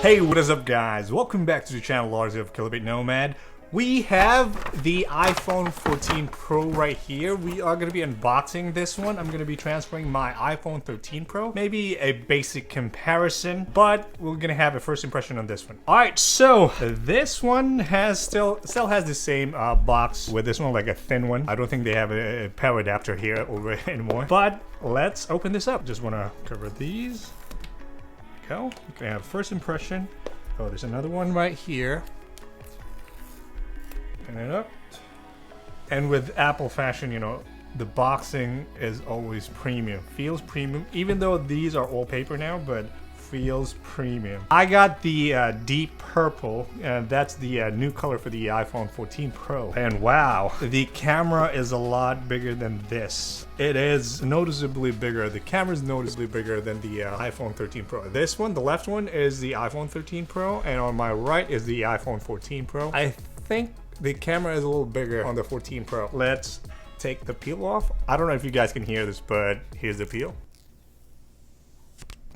Hey, what is up guys? Welcome back to the channel Lars of Kilobit Nomad. We have the iPhone 14 Pro right here. We are going to be unboxing this one. I'm going to be transferring my iPhone 13 Pro. Maybe a basic comparison, but we're going to have a first impression on this one. Alright, so this one has still has the same box with this one, like a thin one. I don't think they have a power adapter here over anymore. But let's open this up. Just want to cover these. Go. You can have first impression. Oh, there's another one right here. Open it up. And with Apple fashion, you know, the boxing is always premium. Feels premium, even though these are all paper now, but feels premium. I got the deep purple, and that's the new color for the iPhone 14 Pro. And wow, the camera is a lot bigger than this. It is noticeably bigger. The camera is noticeably bigger than the iPhone 13 Pro. This one, the left one, is the iPhone 13 Pro, and on my right is the iPhone 14 Pro. I think the camera is a little bigger on the 14 Pro. Let's take the peel off. I don't know if you guys can hear this, but here's the peel.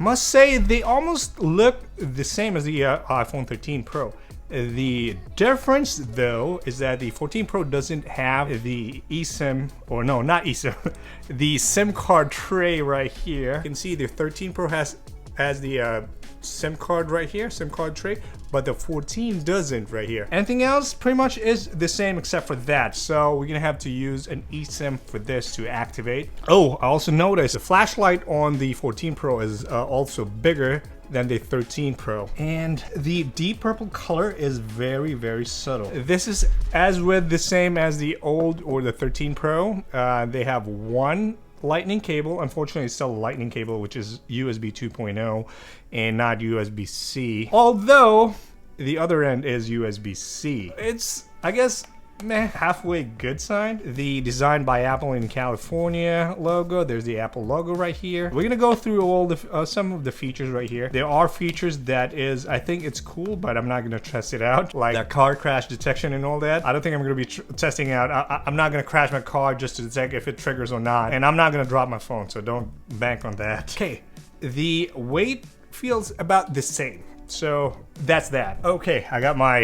Must say they almost look the same as the iPhone 13 Pro. The difference though is that the 14 Pro doesn't have the eSIM, or no, not eSIM, the SIM card tray right here. You can see the 13 Pro has the SIM card right here, SIM card tray, but the 14 doesn't right here. Anything else pretty much is the same except for that. So we're gonna have to use an eSIM for this to activate. Oh, I also noticed the flashlight on the 14 Pro is also bigger than the 13 Pro. And the deep purple color is very, very subtle. This is as with the same as the old or the 13 Pro. They have one lightning cable. Unfortunately, it's still a lightning cable, which is USB 2.0 and not USB-C. Although the other end is USB-C. It's, I guess, halfway good sign. The Designed by Apple in California logo. There's the Apple logo right here. We're gonna go through all the some of the features right here. There are features that I think it's cool, but I'm not gonna test it out, like the car crash detection and all that. I don't think I'm gonna be testing out. I'm not gonna crash my car just to detect if it triggers or not, and I'm not gonna drop my phone, so don't bank on that. Okay, the weight feels about the same. So that's that. Okay, I got my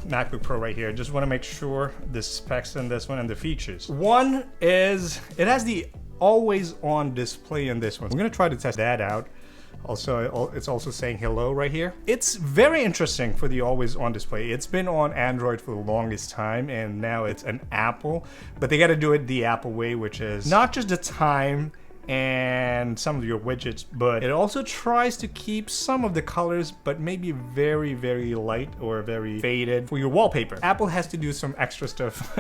MacBook Pro right here. Just want to make sure the specs in this one and the features. One is, it has the always on display in this one. We're gonna try to test that out. Also, it's also saying hello right here. It's very interesting for the always on display. It's been on Android for the longest time, and now it's an Apple, but they got to do it the Apple way, which is not just the time and some of your widgets, but it also tries to keep some of the colors, but maybe very, very light or very faded for your wallpaper. Apple has to do some extra stuff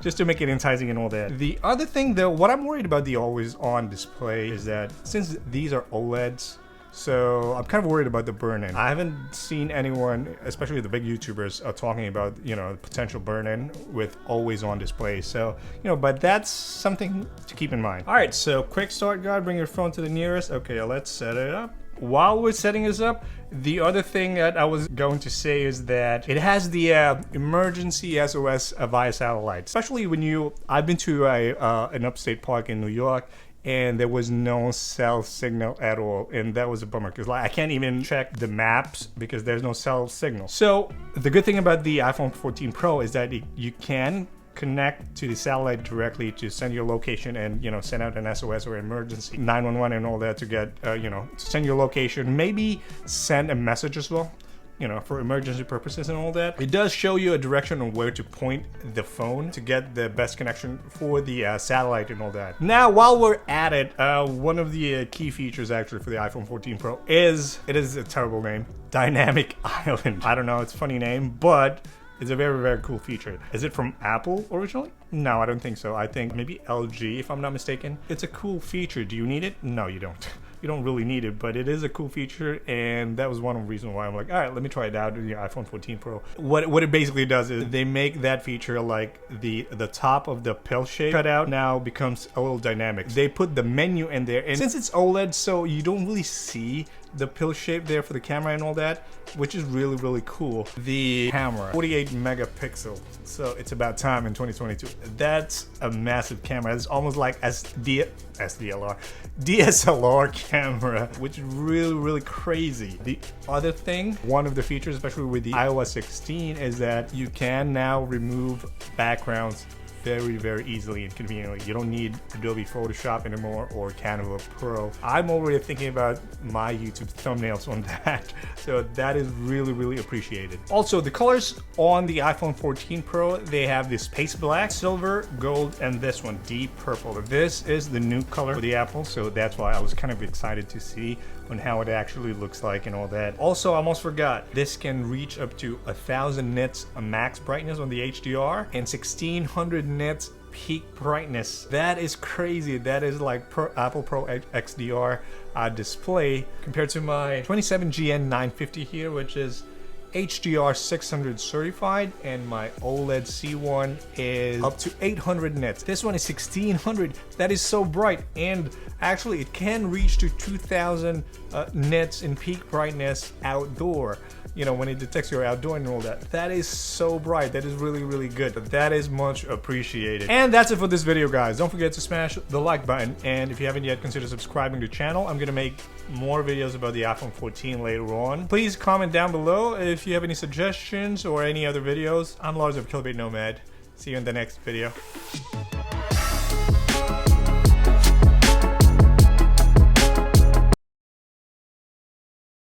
just to make it enticing and all that. The other thing though, what I'm worried about the always on display is that since these are OLEDs, so I'm kind of worried about the burn-in. I haven't seen anyone, especially the big YouTubers, talking about, you know, potential burn-in with always on display. So, you know, but that's something to keep in mind. All right, so quick start guide, bring your phone to the nearest. Okay, let's set it up. While we're setting this up, the other thing that I was going to say is that it has the emergency SOS via satellite. Especially when I've been to an upstate park in New York, and there was no cell signal at all, and that was a bummer because like I can't even check the maps because there's no cell signal. So the good thing about the iPhone 14 Pro is that you can connect to the satellite directly to send your location and, you know, send out an SOS or emergency 911 and all that to get you know, to send your location, maybe send a message as well, you know, for emergency purposes and all that. It does show you a direction on where to point the phone to get the best connection for the satellite and all that. Now, while we're at it, one of the key features actually for the iPhone 14 Pro is, it is a terrible name, Dynamic Island. I don't know, it's a funny name, but it's a very, very cool feature. Is it from Apple originally? No, I don't think so. I think maybe LG, if I'm not mistaken. It's a cool feature. Do you need it? No, you don't. You don't really need it, but it is a cool feature, and that was one of the reasons why I'm like, all right, let me try it out in the iPhone 14 Pro. What it basically does is they make that feature like the top of the pill shape cutout now becomes a little dynamic. They put the menu in there, and since it's OLED, so you don't really see the pill shape there for the camera and all that, which is really, really cool. The camera, 48 megapixel. So it's about time in 2022. That's a massive camera. It's almost like DSLR camera, which is really, really crazy. The other thing, one of the features, especially with the iOS 16, is that you can now remove backgrounds very, very easily and conveniently. You don't need Adobe Photoshop anymore or Canva Pro. I'm already thinking about my YouTube thumbnails on that, so that is really, really appreciated. Also, the colors on the iPhone 14 Pro, they have this space black, silver, gold, and this one, deep purple. This is the new color for the Apple, so that's why I was kind of excited to see on how it actually looks like and all that. Also, I almost forgot, this can reach up to 1000 nits max brightness on the HDR and 1600 nits peak brightness. That is crazy. That is like Apple Pro XDR display compared to my 27GN 950 here, which is HDR 600 certified, and my OLED C1 is up to 800 nits. This one is 1600. That is so bright, and actually it can reach to 2000 nits in peak brightness outdoor. You know, when it detects you're outdoor and all that. That is so bright. That is really, really good. That is much appreciated. And that's it for this video, guys. Don't forget to smash the like button. And if you haven't yet, consider subscribing to the channel. I'm gonna make more videos about the iPhone 14 later on. Please comment down below if you have any suggestions or any other videos. I'm Lars of Kilbait Nomad. See you in the next video.